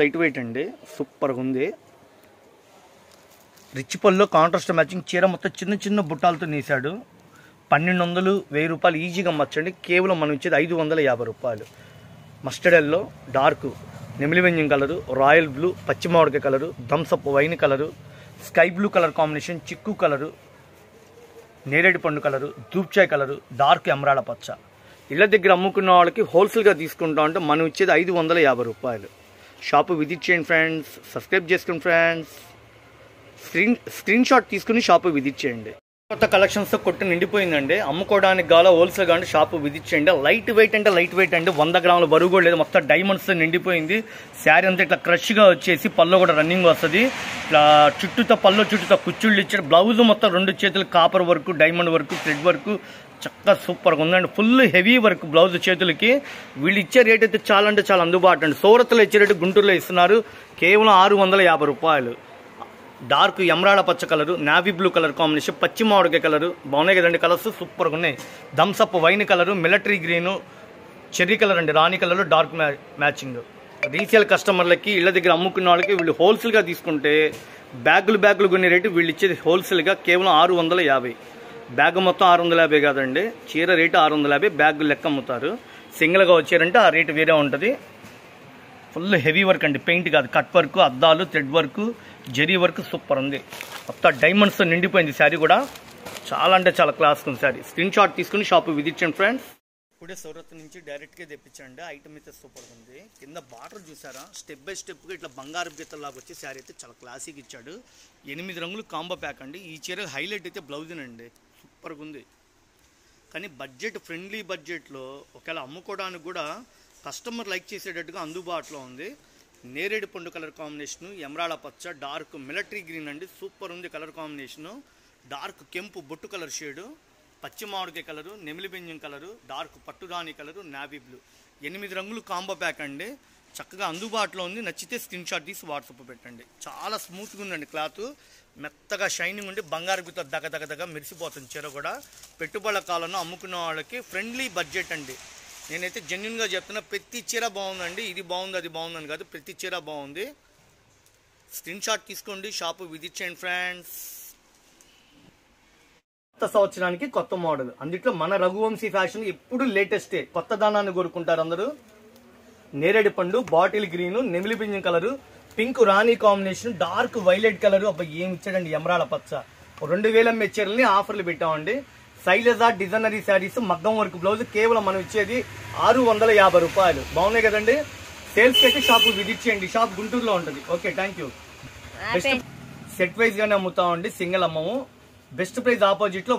Light weight అండి, సూపర్గా ఉంది. రిచ్ పల్లో కాంట్రాస్ట్ మ్యాచింగ్ చీర మొత్తం చిన్న చిన్న బుట్టాలతో నేసాడు. 1200 1000 రూపాయలు ఈజీగా అమ్మచ్చండి. కేవలం మనం ఇచ్చేది 550 రూపాయలు. మస్టర్డ్ ఎల్లో, డార్క్ నెమిలి వెంజం కలరు, రాయల్ బ్లూ, పచ్చి మామిడికాయ colour, Thums Up wine colour, sky blue colour combination, చిక్కు కలరు, నేరేడు పండు కలరు, దూప్చాయ్ కలరు, డార్క్ ఎమరాడ పచ్చ. ఇళ్ళ దగ్గర అమ్ముకున్న వాళ్ళకి హోల్సేల్గా తీసుకుంటా ఉంటే మనం ఇచ్చేది 550 రూపాయలు. షాపు విజిట్ చేయండి ఫ్రెండ్స్, సబ్స్క్రైబ్ చేసుకోండి ఫ్రెండ్స్, స్క్రీన్ షాట్ తీసుకుని షాపు విజిట్ చేయండి. కొత్త కలెక్షన్స్తో కొట్టు నిండిపోయిందండి. అమ్ముకోవడానికి గాలో హోల్సేల్ కానీ షాపు విజిట్ చేయండి. లైట్ వెయిట్ అంటే 100 గ్రాముల బరువు కూడా లేదు, మొత్తం డైమండ్స్తో నిండిపోయింది. శారీ అంతా ఇట్లా క్రష్గా వచ్చేసి పళ్ళు కూడా రన్నింగ్ వస్తుంది. ఇట్లా చుట్టూతో పళ్ళు చుట్టూతో కుచ్చుళ్ళు ఇచ్చాడు. బ్లౌజ్ మొత్తం 2 చేతులు copper work, diamond work, thread work చక్కగా సూపర్గా ఉందండి. ఫుల్ హెవీ వర్క్ బ్లౌజ్ చేతులకి. వీళ్ళు ఇచ్చే రేట్ అయితే చాలా అంటే చాలా అందుబాటు అండి. సూరత్లో ఇచ్చే రేటు గుంటూరులో ఇస్తున్నారు కేవలం 650 రూపాయలు. డార్క్ ఎమరాడ పచ్చ colour, navy blue colour combination, పచ్చి మామిడికాయ కలరు బాగున్నాయి కదండి. కలర్స్ సూపర్గా ఉన్నాయి. Thums Up wine colour, military green, cherry colour అండి, రాణి కలర్, డార్క్ మ్యాచింగ్. రీసేల్ కస్టమర్లకి ఇళ్ళ దగ్గర అమ్ముకున్న వాళ్ళకి వీళ్ళు హోల్సేల్గా తీసుకుంటే బ్యాగులు కొనే రేటు వీళ్ళు ఇచ్చేది హోల్సేల్గా కేవలం 650. బ్యాగ్ మొత్తం 650 కాదండి, చీర రేటు 650, బ్యాగ్ లెక్క అమ్ముతారు. సింగిల్గా వచ్చారంటే ఆ రేటు వేరే ఉంటుంది. ఫుల్ హెవీ వర్క్ అండి, పెయింట్ కాదు, కట్ వర్క్, అద్దాలు, thread work, zari work super ఉంది. మొత్తం డైమండ్స్తో నిండిపోయింది శారీ కూడా. చాలా అంటే చాలా క్లాస్ ఉంది శారీ. స్క్రీన్ షాట్ తీసుకుని షాపు విజిట్ చేయండి ఫ్రెండ్స్. ఇప్పుడే సూరత్ నుంచి డైరెక్ట్గా తెప్పించండి. ఐటమ్ అయితే సూపర్ ఉంది. కింద బార్డర్ చూసారా, స్టెప్ బై స్టెప్గా ఇట్లా బంగారు గీతల్లాగా వచ్చి శారీ అయితే చాలా క్లాసిక్ ఇచ్చాడు. 8 రంగులు కాంబో ప్యాక్ అండి. ఈ చీర హైలైట్ అయితే బ్లౌజేనండి, సూపర్గా ఉంది. కానీ బడ్జెట్ ఫ్రెండ్లీ బడ్జెట్లో ఒకవేళ అమ్ముకోవడానికి కూడా కస్టమర్ లైక్ చేసేటట్టుగా అందుబాటులో ఉంది. నేరేడు పండు కలర్ కాంబినేషను, ఎమరాడ పచ్చ, డార్క్ మిలిటరీ గ్రీన్ అండి, సూపర్ ఉంది కలర్ కాంబినేషను. డార్క్ కెంపు బొట్టు కలర్ షేడు, పచ్చి మామిడికాయ కలరు, నెమిలి బెంజం కలరు, డార్క్ పట్టు రాణి కలరు, నావీ బ్లూ. 8 రంగులు కాంబో ప్యాక్ అండి, చక్కగా అందుబాటులో ఉంది. నచ్చితే స్క్రీన్ షాట్ తీసి వాట్సాప్ పెట్టండి. చాలా స్మూత్గా ఉందండి క్లాత్, మెత్తగా షైనింగ్ ఉండి బంగారు బితో దగ్గ మెరిసిపోతుంది చీర కూడా. పెట్టుబడుల కాలంలో అమ్ముకున్న వాళ్ళకి ఫ్రెండ్లీ బడ్జెట్ అండి. నేనైతే జెన్యున్గా చెప్తున్నా, ప్రతి చీర బాగుందండి. ఇది బాగుంది అది బాగుందని కాదు, ప్రతి చీర బాగుంది. స్క్రీన్ షాట్ తీసుకోండి, షాపు విజిట్ చేయండి ఫ్రెండ్స్. కొత్త సంవత్సరానికి కొత్త మోడల్, అందుట్లో మన రఘువంశీ ఫ్యాషన్ ఎప్పుడు లేటెస్టే. కొత్త దానాన్ని కోరుకుంటారు అందరూ. నేరేడు పండు, బాటిల్ గ్రీను, నెమిలి బింజం కలరు, పింక్ రాణి కాంబినేషన్, డార్క్ వైలెట్ కలరు. అబ్బాయి ఏమి ఇచ్చాడండి, ఎమరాడ పచ్చ. 2000 మెచ్చర్లని ఆఫర్లు పెట్టామండి. శైలజ డిజైనరీ శారీస్, మగ్గం వర్క్ బ్లౌజ్ కేవలం మనం ఇచ్చేది 650 రూపాయలు. బాగున్నాయి కదండి. సేల్స్కి అయితే షాపు విజిట్ చేయండి. షాప్ గుంటూరులో ఉంటుంది. Okay, thank you. Best set wise గానే అమ్ముతామండి, సింగిల్ అమ్మము. బెస్ట్ ప్రైస్ ఆపోజిట్ లో